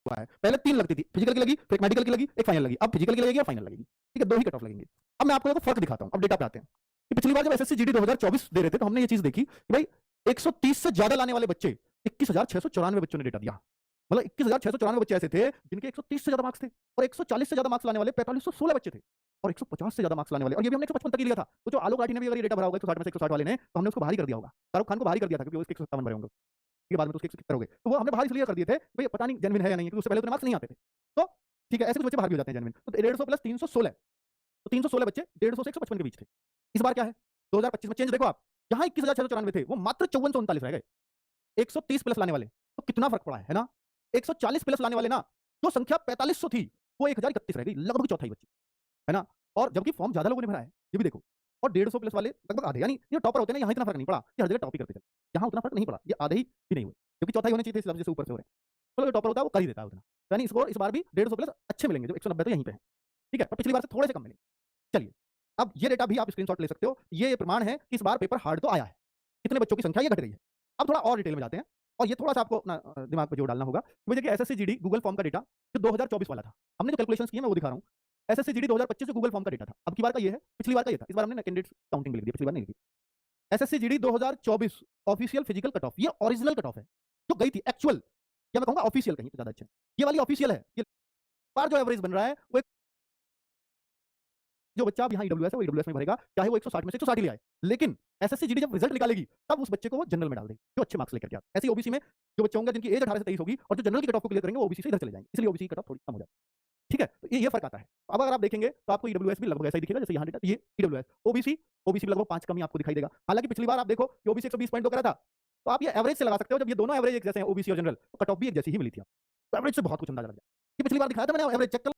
हुआ है। पहले 3 लगती थी, फिजिकल की लगी, फिर एक मेडिकल की लगी, एक फाइनल लगी। अब फिजिकल की लगेगी और फाइनल लगेगी। ठीक है, 2 ही कट ऑफ लगेंगे। अब मैं आपको देखो फर्क दिखाता हूं। अब डेटा पे आते हैं कि पिछली बार जब एसएससी जीडी 2024 दे रहे थे तो हमने ये चीज देखी कि भाई 130 से ज्यादा लाने वाले बच्चे 21,694 बच्चों ने डेटा दिया। मतलब 21,694 बच्चे ऐसे थे जिनके 130 से ज्यादा मार्क्स थे, और 140 से ज्यादा मार्क्स लाने वाले 4516 बच्चे थे, और 150 से ज्यादा मार्क्स लाने वाले, और ये भी हमने 155 तक ही लिया था। तो जो आलोक राठी ने भी अगर ये डेटा भरा होगा 160 में से 160 वाले ने, तो हमने उसको भारी कर दिया होगा। शाहरुख खान को भारी कर दिया था क्योंकि उसके 157 भरे होंगे, के बाद में तो उसके 170 हो गए। तो वो हमने भारी इसलिए कर दिए थे भाई पता नहीं जेन्युइन है या नहीं, क्योंकि उससे पहले उतने मार्क्स नहीं आते थे। तो ठीक है, ऐसे कुछ बच्चे भारी हो जाते हैं जेन्युइन। तो 150 प्लस 316, तो 316 बच्चे 150 से 155 के बीच थे। इस बार क्या है 2025 में चेंज देखो आप, जहां 21,694 थे वो मात्र 5439 रह गए। 130 प्लस लाने वाले, तो कितना फर्क पड़ा है ना। 140 प्लस लाने वाले ना, जो संख्या 4500 थी वो 1031 रह गई, लगभग चौथाई बच्ची, है ना। और जबकि फॉर्म ज्यादा लोगों ने भरा है, ये भी देखो। और 150 प्लस वाले लगभग आधे, यानी ये टॉपर होते हैं ना, यहाँ इतना फर्क नहीं पड़ा, ये हर जगह टॉप ही करते थे, यहाँ उतना फर्क नहीं पड़ा, ये आधे ही नहीं हुए, क्योंकि चौथाई होने चाहिए थे इस हिसाब से ऊपर से हो रहे हैं। तो जो टॉपर होता है वो कर ही देता है उतना, यानी स्कोर इस बार भी 150 प्लस अच्छे मिलेंगे, जो 190 तो यहीं पे है। ठीक है, पर पिछली बार से थोड़े से कम मिलेंगे। चलिए, अब ये डेटा भी आप स्क्रीनशॉट ले सकते हो, ये प्रमाण है कि इस बार पेपर हार्ड तो आया है, कितने बच्चों की संख्या ये घट रही है। अब थोड़ा और डिटेल में जाते हैं, और ये थोड़ा सा आपको अपना दिमाग पे जोर डालना होगा। मुझे कि एसएससी जीडी गूगल फॉर्म का डेटा जो 2024 वाला था, हमने जो कैलकुलेशंस किए मैं वो दिखा रहा हूँ। एसएससी जीडी 2025 जो गूगल फॉर्म का डेटा था, अब की बार का ये है, पिछली बार का ये था। इस बार हमने कैंडिडेट काउंटिंग भी लिख दी, पिछली बार नहीं लिखी। SSC GD 2024 official physical cut off, ये ओरिजिनल कट ऑफ है जो गई थी एक्चुअल, या मैं कहूंगा ऑफिशियल कहीं तो ज्यादा अच्छा है। ये वाली ऑफिशियल है। ये बार जो एवरेज बन रहा है वो जो बच्चा अब यहाँ ईडब्ल्यूएस है वो ईडब्ल्यूएस में भरेगा, चाहे वो 160 में से 160 ले आए। लेकिन एसएससी जीडी जब रिजल्ट निकालेगी तब उस बच्चे को वो जनरल में डाल देगी जो अच्छे मार्क्स लेकर के आता है। ऐसे ओबीसी में जो बच्चे होंगे जिनकी एज 18 से 23 होगी और जो जनरल की कट ऑफ को क्लियर करेंगे वो ओबीसी से इधर चले जाएंगे, इसलिए ओबीसी की कट ऑफ थोड़ी कम हो जाती है। ठीक है, तो ये फर्क आता है। अब अगर आप देखेंगे तो आपको ईडब्ल्यूएस भी लगभग ऐसा ही दिखेगा जैसे यहाँ डेटा, ये ईडब्ल्यूएस ओबीसी, ओबीसी भी लगभग 5 कम ही आपको दिखाई देगा। हालांकि पिछली बार आप देखो कि ओबीसी 120 पॉइंट करा था, तो आप ये एवरेज से लगा सकते हो, जब ये दोनों एवरेज एक जैसे हैं ओबीसी और जनरल, तो कट ऑफ भी एक जैसी ही मिली थी। तो एवरेज से बहुत कुछ अंदाजा लग जाए। ये पिछली बार दिखाया था मैंने, एवरेज चेक